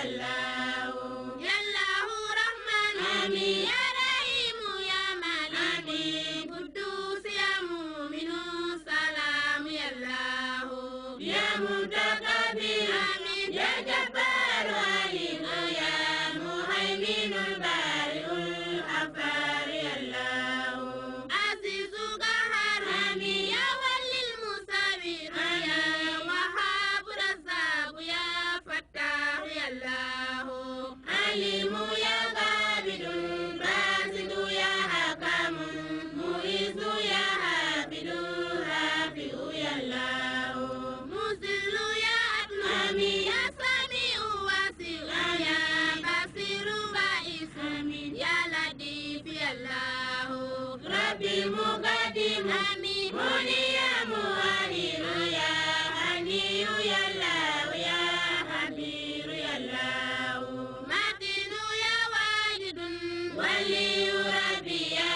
Allah, Ya Allah Rahman, Amin, Ya Rahim, Ya Malik, Amin, Quddus, Ya Mu'minu, Salam, Ya Allah, Ya Mutakabbir, Amin, Ya Jabbar, Alim, Ya Muhaiminul Bari'ul Ghaffar, Ya Allah, Azizu Qahhar, Amin, Ya Walil Musawwir, Ya Wahhab Razzaq, Ya Fattah, Ya Allah, Alimu Ya Ghabidun, Basidu Ya Hakamun, Muizu Ya Habidu, Rafi'u Ya Allah, Muzillu Ya Adlu, Amin, Ya Sami'u Wasi'u, Ya Basiru Ba'isu, Amin, Ya Latif Ya Allah, Rabbi Muqaddim, Amin, Muni Ya Mu'ahiru, Ya Haniyu Ya Allah, Ya Habiru Ya Allah, Matinu Ya Wajidun, Waliyu Rabbi Ya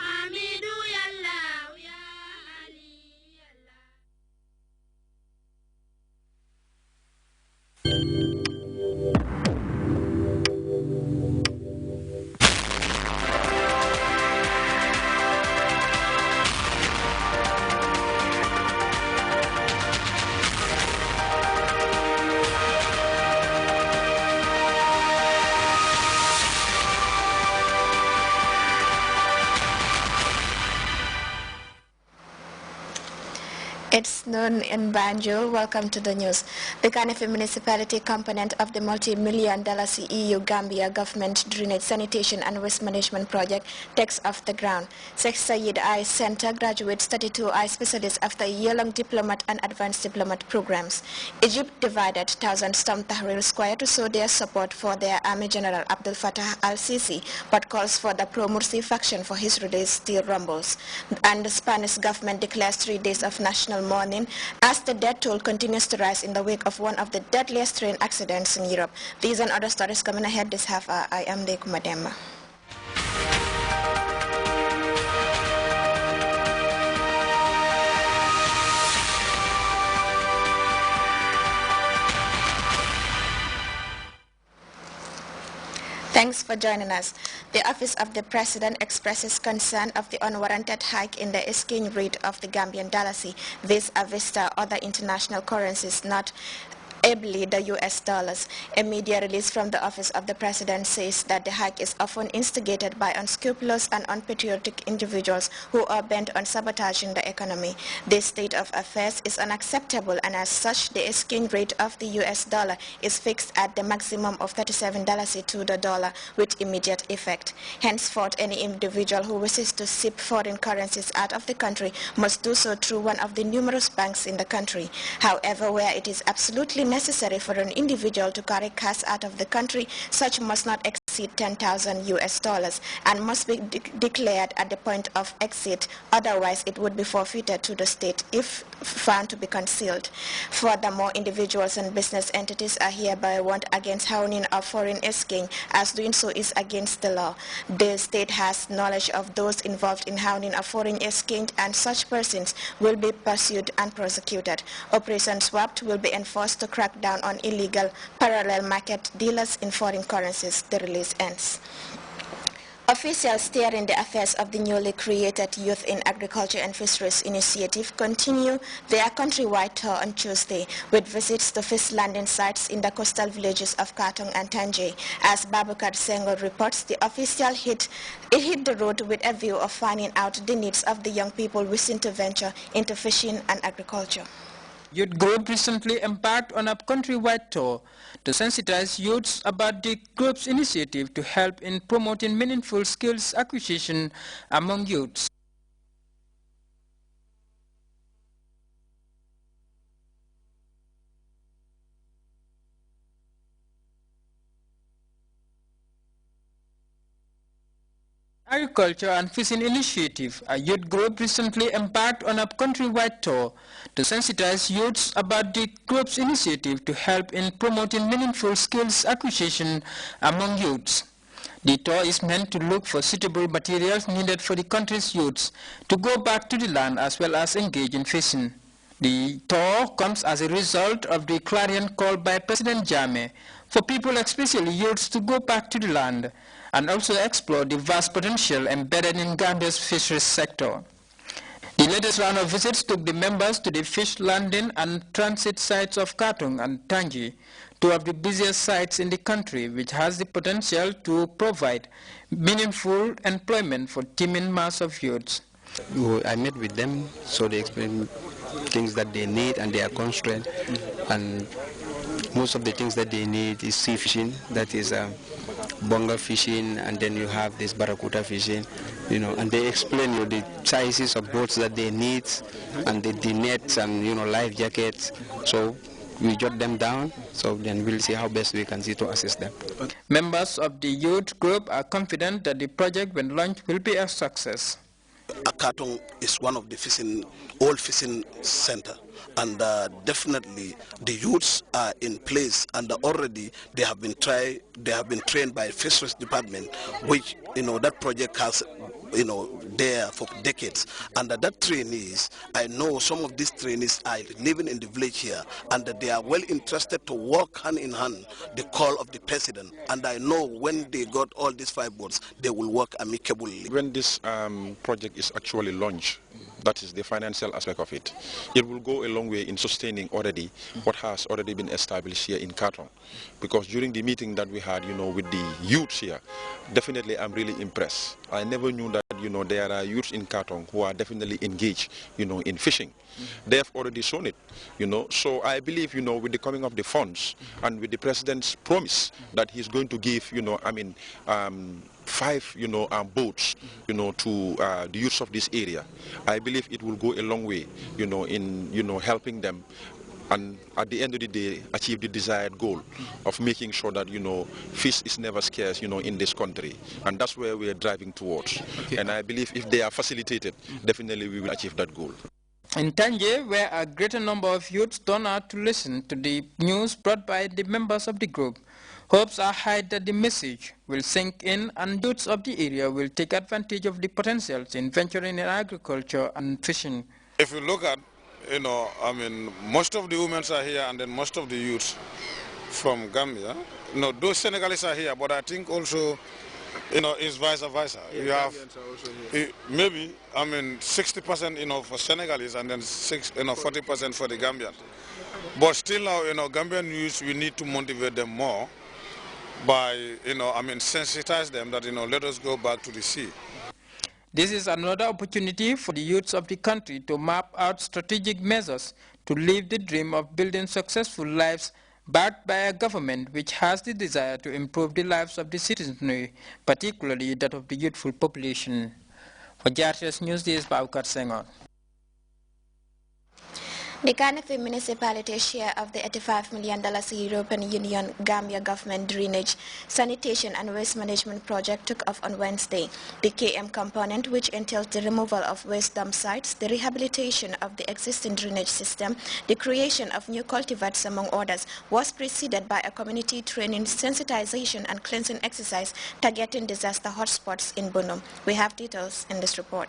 Hamidu Ya Allah, Ya Ali Ya Allah. It's noon in Banjul. Welcome to the news. The Kanifi municipality component of the multi-million dollar EU-Gambia government drainage sanitation and waste management project takes off the ground. Sheikh Sayed I Center graduates 32 I specialists after a year-long diplomate and advanced diplomate programs. Egypt divided thousands stormed Tahrir Square to show their support for their Army General Abdel Fattah al-Sisi, but calls for the pro-Mursi faction for his release still rumbles. And the Spanish government declares 3 days of national mourning as the death toll continues to rise in the wake of one of the deadliest train accidents in Europe. These and other stories coming ahead this half hour. I am Deku Mademba. Thanks for joining us. The Office of the President expresses concern of the unwarranted hike in the exchange rate of the Gambian dollar, vis-a-vis other international currencies, not ably the US dollars. A media release from the Office of the President says that the hike is often instigated by unscrupulous and unpatriotic individuals who are bent on sabotaging the economy. This state of affairs is unacceptable, and as such, the exchange rate of the US dollar is fixed at the maximum of $37 to the dollar with immediate effect. Henceforth, any individual who wishes to ship foreign currencies out of the country must do so through one of the numerous banks in the country. However, where it is absolutely necessary for an individual to carry cash out of the country, such must not exceed $10,000 and must be declared at the point of exit. Otherwise, it would be forfeited to the state if found to be concealed. Furthermore, individuals and business entities are hereby warned against honing of foreign exchange, as doing so is against the law. The state has knowledge of those involved in honing of foreign exchange, and such persons will be pursued and prosecuted. Operation SWAPT will be enforced to crack down on illegal parallel market dealers in foreign currencies. The release ends. Officials steering the affairs of the newly created Youth in Agriculture and Fisheries Initiative continue their countrywide tour on Tuesday with visits to fish landing sites in the coastal villages of Katong and Tanje. As Babakar Senghor reports, the official hit the road with a view of finding out the needs of the young people wishing to venture into fishing and agriculture. Youth Group recently embarked on a countrywide tour to sensitize youths about the group's initiative to help in promoting meaningful skills acquisition among youths. Agriculture and Fishing Initiative, a youth group recently embarked on a countrywide tour to sensitize youths about the group's initiative to help in promoting meaningful skills acquisition among youths. The tour is meant to look for suitable materials needed for the country's youths to go back to the land as well as engage in fishing. The tour comes as a result of the clarion call by President Jammeh for people, especially youths, to go back to the land and also explore the vast potential embedded in Gambia's fisheries sector. The latest round of visits took the members to the fish landing and transit sites of Katong and Tangi, two of the busiest sites in the country, which has the potential to provide meaningful employment for teeming mass of youths. I met with them, so they explained things that they need and they are constrained, and most of the things that they need is sea fishing, that is bonga fishing, and then you have this barracuda fishing, and they explain the sizes of boats that they need and the nets and life jackets. So we jot them down, so then we'll see how best we can see to assist them. Members of the youth group are confident that the project, when launched, will be a success. Akatong is one of the old fishing center, and definitely the youths are in place, and already they have been trained by fisheries department, which that project has there for decades. And that trainees, I know some of these trainees are living in the village here, and they are well interested to work hand in hand the call of the president. And I know when they got all these 5 boats, they will work amicably. When this project is actually launched, that is the financial aspect of it, it will go a long way in sustaining already what has already been established here in Katong. Because during the meeting that we had, with the youths here, definitely I'm really impressed. I never knew that, there are youths in Katong who are definitely engaged, in fishing. They have already shown it, So I believe, with the coming of the funds and with the president's promise that he's going to give, 5 boats to the youths of this area, I believe it will go a long way in helping them, and at the end of the day achieve the desired goal of making sure that fish is never scarce in this country, and that's where we are driving towards. Okay. And I believe if they are facilitated, definitely we will achieve that goal. In Tanje, where a greater number of youths turn out to listen to the news brought by the members of the group, hopes are high that the message will sink in and youths of the area will take advantage of the potentials in venturing in agriculture and fishing. If you look at, most of the women are here, and then most of the youths from Gambia. Those Senegalese are here, but I think also, it's vice versa. Yeah, you have maybe 60% for Senegalese, and then 40% for the Gambians. But still now, Gambian youths, we need to motivate them more by sensitize them that let us go back to the sea. This is another opportunity for the youths of the country to map out strategic measures to live the dream of building successful lives backed by a government which has the desire to improve the lives of the citizenry, particularly that of the youthful population. For Grts News, this is Baukar Senghor. The Kanifi municipality's share of the $85 million European Union Gambia government drainage, sanitation and waste management project took off on Wednesday. The KM component, which entails the removal of waste dump sites, the rehabilitation of the existing drainage system, the creation of new cultivars among others, was preceded by a community training, sensitization and cleansing exercise targeting disaster hotspots in Bunum. We have details in this report.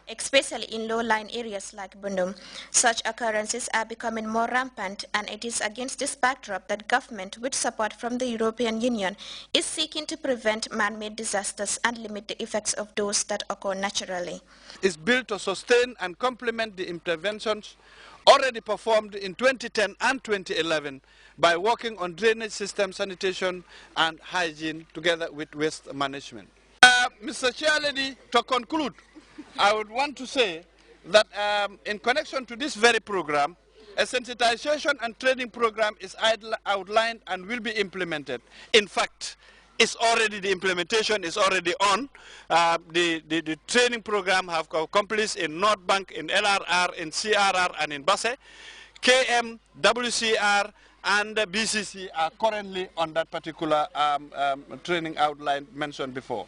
Especially in low-lying areas like Bundum, such occurrences are becoming more rampant, and it is against this backdrop that government, with support from the European Union, is seeking to prevent man-made disasters and limit the effects of those that occur naturally. It's built to sustain and complement the interventions already performed in 2010 and 2011 by working on drainage system, sanitation and hygiene together with waste management. Mr. Chair Lady, to conclude, I would want to say that in connection to this very program, a sensitization and training program is outlined and will be implemented. In fact, the implementation is already on. The training program have accomplished in North Bank, in LRR, in CRR and in Basse. KM, WCR and BCC are currently on that particular training outline mentioned before.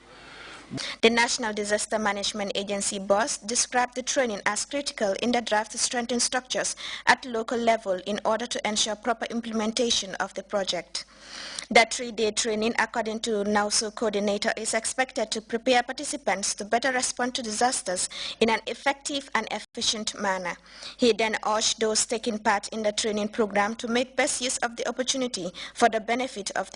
The National Disaster Management Agency boss described the training as critical in the drive to strengthen structures at local level in order to ensure proper implementation of the project. The 3-day training, according to NAUSO coordinator, is expected to prepare participants to better respond to disasters in an effective and efficient manner. He then urged those taking part in the training program to make best use of the opportunity for the benefit of the